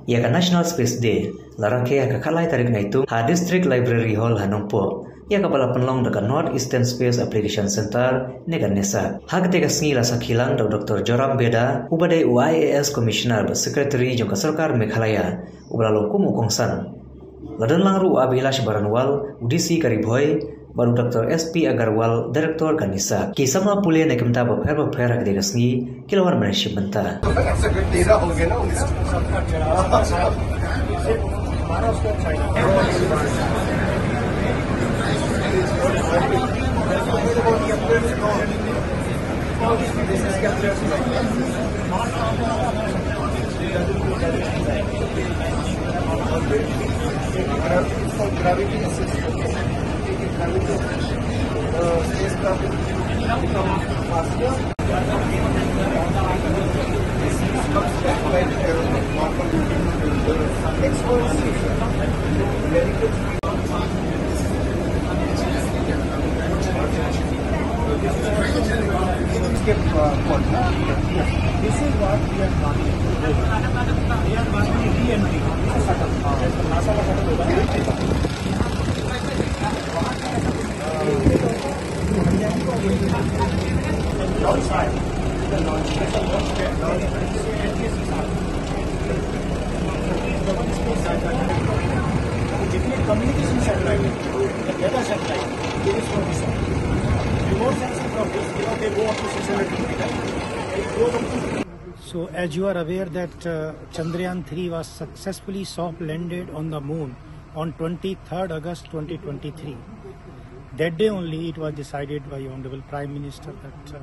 Ia ka National Space Day larake ka khalai tarik na itu ha District Library Hall Hanongpo. Ia ka bala penlong dekat North Eastern Space Application Center negan nesa. Ha ketika sengi la sakhilang Dr. Joram Beda ubadai UIAS Commissioner Secretary jongka Sarkar Meghalaya ubala longku mukongsan. Ladan langru Abilash Baranwal udisi karibhoy baru Dr. SP Agarwal Direktur Kanisa. Kisama pulih naik kemta berper ketika sengi kilauan management ta. Gravity assistant. Spacecraft become faster. Experts, medical. This is what we are planning to do. We are planning re-entry. Outside, the launch communication satellite, the weather satellite, there is no design. Remote sensing from this, they go up to 600 kilometers. So, as you are aware that Chandrayaan 3 was successfully soft landed on the moon on 23rd August 2023. That day only it was decided by Honorable Prime Minister that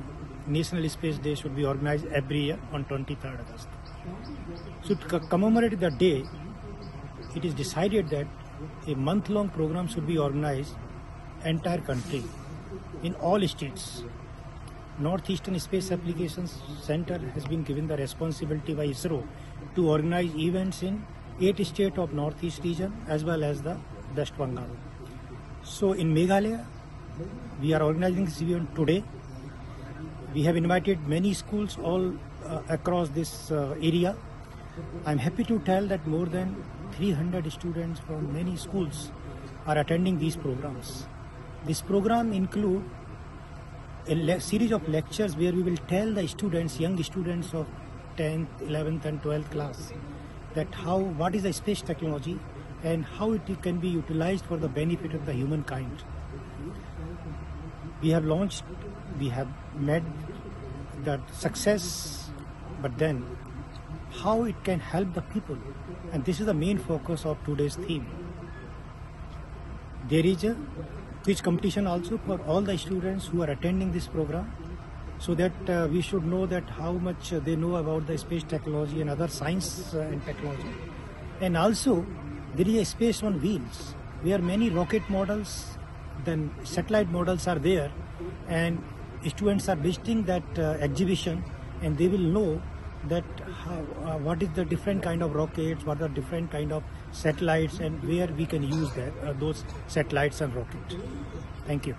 National Space Day should be organized every year on 23rd August. So to commemorate the day, it is decided that a month-long program should be organized entire country in all states. Northeastern Space Applications Center has been given the responsibility by ISRO to organize events in 8 states of Northeast region as well as the West Bengal. So in Meghalaya, we are organizing this event today. We have invited many schools all across this area. I am happy to tell that more than 300 students from many schools are attending these programs. This program includes a series of lectures where we will tell the students, young students of 10th, 11th and 12th class that what is the space technology and how it can be utilized for the benefit of the humankind. We have launched, we have made that success, but then how it can help the people, and this is the main focus of today's theme. There is a quiz competition also for all the students who are attending this program, so that we should know that how much they know about the space technology and other science and technology. And also there is a space on wheels where many rocket models, then satellite models are there, and students are visiting that exhibition, and they will know that what is the different kind of rockets, what are different kind of satellites, and where we can use those satellites and rockets. Thank you.